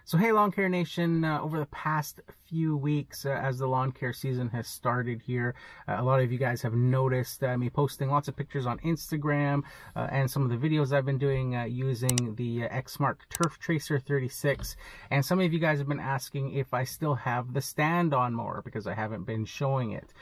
So hey Lawn Care Nation, over the past few weeks as the lawn care season has started here, a lot of you guys have noticed me posting lots of pictures on Instagram and some of the videos I've been doing using the Exmark Turf Tracer 36, and some of you guys have been asking if I still have the stand-on mower because I haven't been showing it.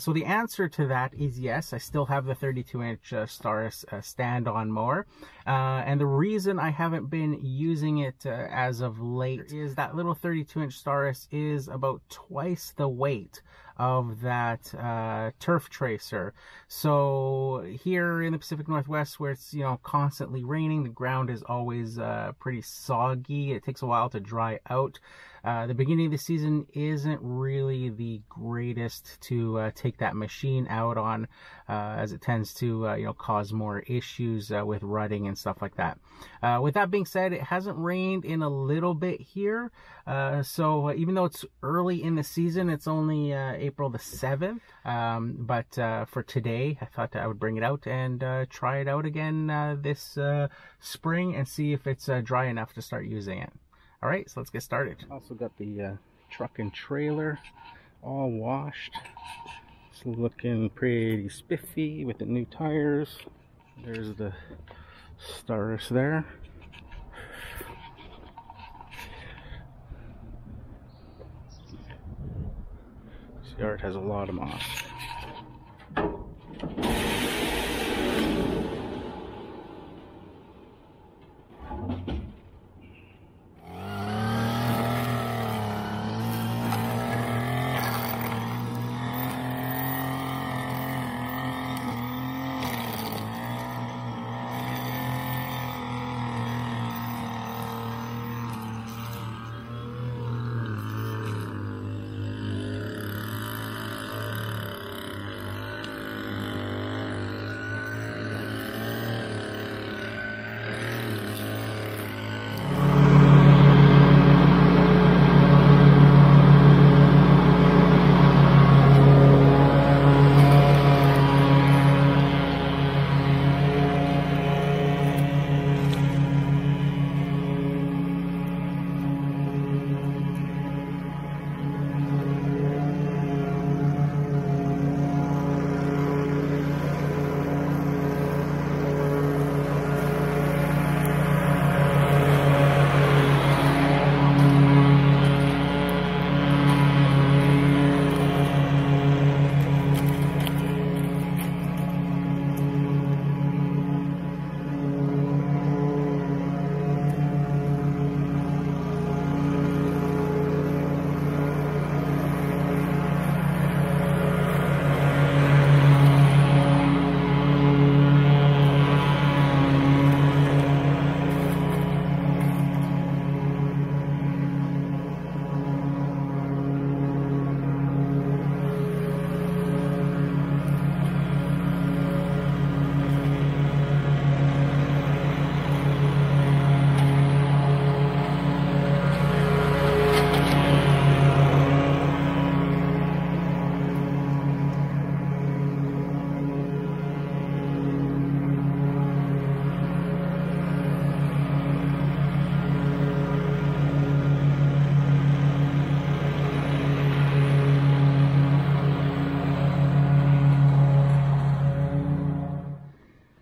So the answer to that is yes, I still have the 32-inch Staris stand-on mower, and the reason I haven't been using it as of late is that little 32-inch Staris is about twice the weight of that turf tracer. So here in the Pacific Northwest, where it's constantly raining, the ground is always pretty soggy. It takes a while to dry out. The beginning of the season isn't really the greatest to take that machine out on, as it tends to cause more issues with rutting and stuff like that. With that being said, it hasn't rained in a little bit here, so even though it's early in the season, it's only April the 7th, but for today I thought I would bring it out and try it out again this spring and see if it's dry enough to start using it. All right, so let's get started. Also got the truck and trailer all washed. It's looking pretty spiffy with the new tires. There's the Staris there. This yard has a lot of moss.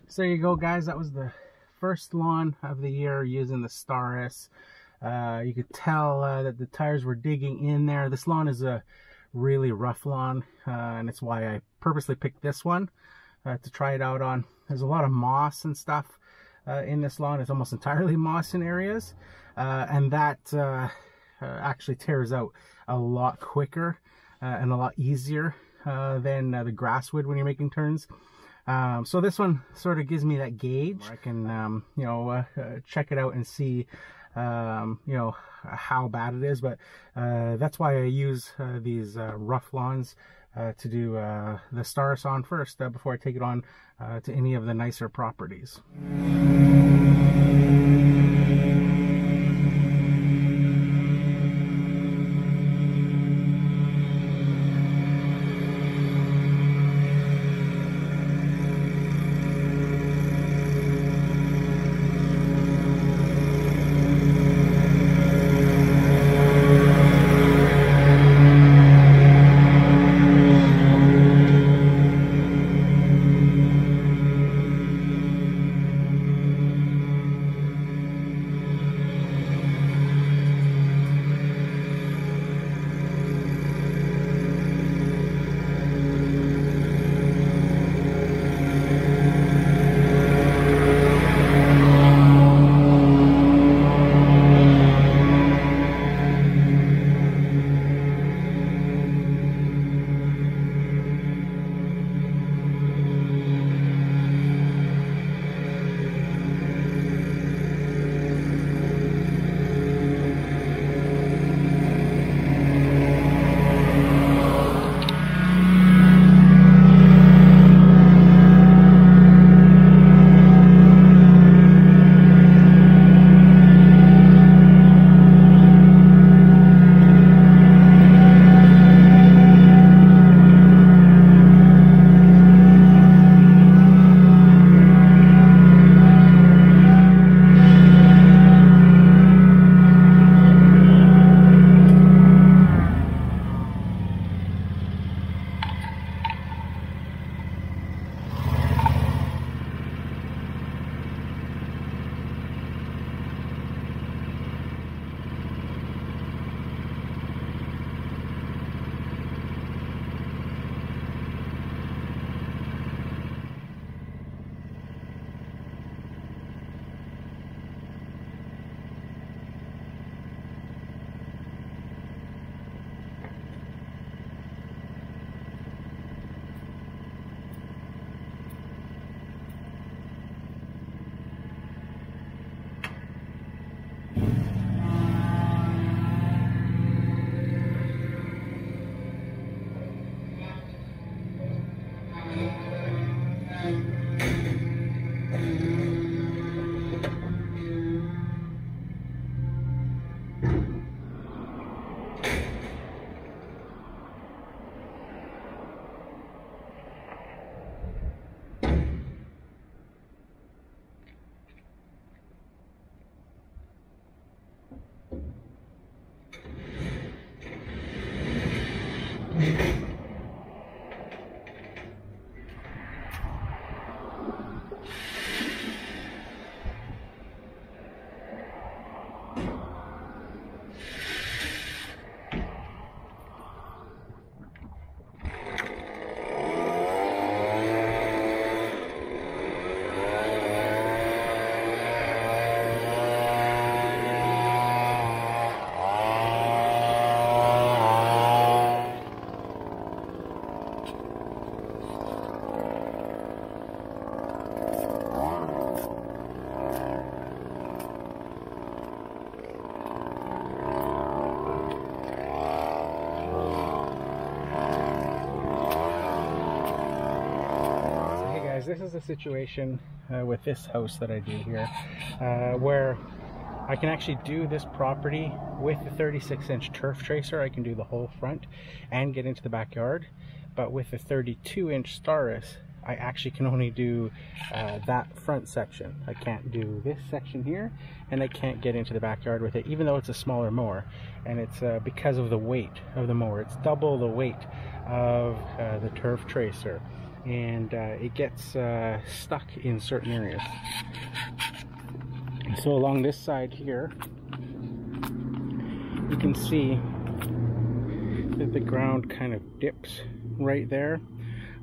So there you go, guys. That was the first lawn of the year using the Staris. You could tell that the tires were digging in there. This lawn is a really rough lawn, and it's why I purposely picked this one to try it out on. There's a lot of moss and stuff in this lawn. It's almost entirely moss in areas, and that actually tears out a lot quicker and a lot easier than the grass would when you're making turns. So this one sort of gives me that gauge. I can, check it out and see, how bad it is. But that's why I use these rough lawns to do the Staris on first before I take it on to any of the nicer properties. This is a situation with this house that I do here where I can actually do this property with the 36-inch turf tracer. I can do the whole front and get into the backyard, but with the 32-inch Staris I actually can only do that front section. I can't do this section here, and I can't get into the backyard with it, even though it's a smaller mower. And it's because of the weight of the mower. It's double the weight of the turf tracer, and it gets stuck in certain areas. So along this side here, you can see that the ground kind of dips right there.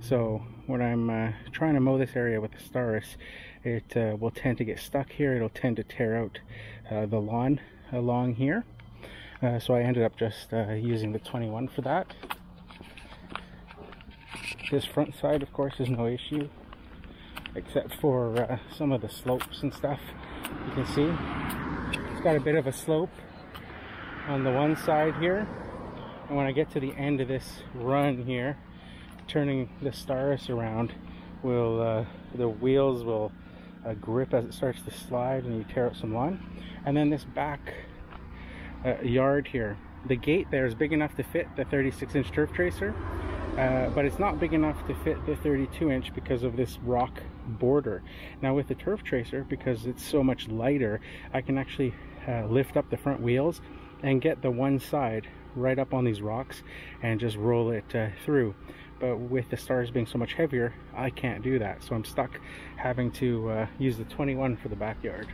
So when I'm trying to mow this area with the Staris, it will tend to get stuck here. It'll tend to tear out the lawn along here. So I ended up just using the 21 for that. This front side, of course, is no issue, except for some of the slopes and stuff. You can see it's got a bit of a slope on the one side here, and when I get to the end of this run here, turning the Staris around, will the wheels will grip as it starts to slide, and you tear out some lawn. And then this back yard here, the gate there is big enough to fit the 36-inch turf tracer, but it's not big enough to fit the 32-inch because of this rock border. Now with the turf tracer, because it's so much lighter, I can actually lift up the front wheels and get the one side right up on these rocks and just roll it through. But with the Staris being so much heavier, I can't do that, so I'm stuck having to use the 21 for the backyard.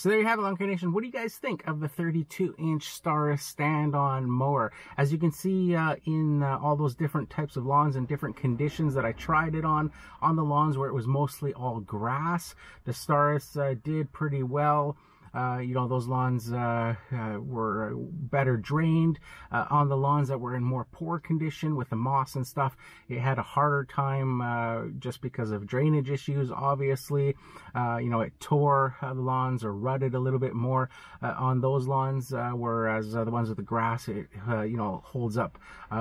So there you have it, Lawn Care Nation. What do you guys think of the 32-inch Staris stand-on mower? As you can see in all those different types of lawns and different conditions that I tried it on the lawns where it was mostly all grass, the Staris did pretty well. You know, those lawns were better drained. On the lawns that were in more poor condition with the moss and stuff, it had a harder time just because of drainage issues, obviously. You know, it tore the lawns or rutted a little bit more on those lawns, whereas the ones with the grass, it, you know, holds up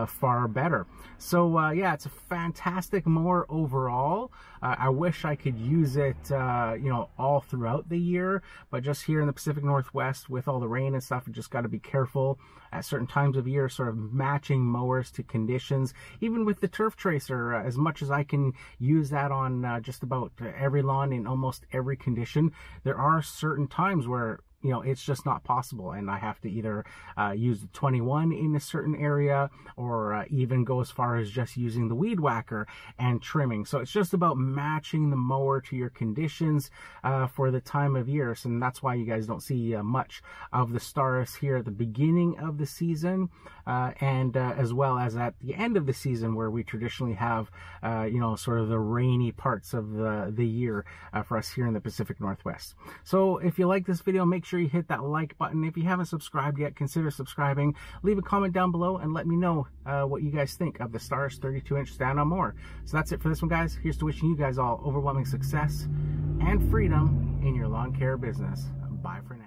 far better. So, yeah, it's a fantastic mower overall. I wish I could use it, you know, all throughout the year, but just here in the Pacific Northwest with all the rain and stuff, you just got to be careful at certain times of year, sort of matching mowers to conditions. Even with the turf tracer, as much as I can use that on just about every lawn in almost every condition, there are certain times where, you know, it's just not possible, and I have to either use the 21 in a certain area or even go as far as just using the weed whacker and trimming. So it's just about matching the mower to your conditions for the time of year. So, and that's why you guys don't see much of the Staris here at the beginning of the season and as well as at the end of the season, where we traditionally have, you know, sort of the rainy parts of the year for us here in the Pacific Northwest. So if you like this video, make sure you hit that like button. If you haven't subscribed yet, consider subscribing. Leave a comment down below and let me know what you guys think of the Staris 32-inch stand-on mower. So that's it for this one, guys. Here's to wishing you guys all overwhelming success and freedom in your lawn care business. Bye for now.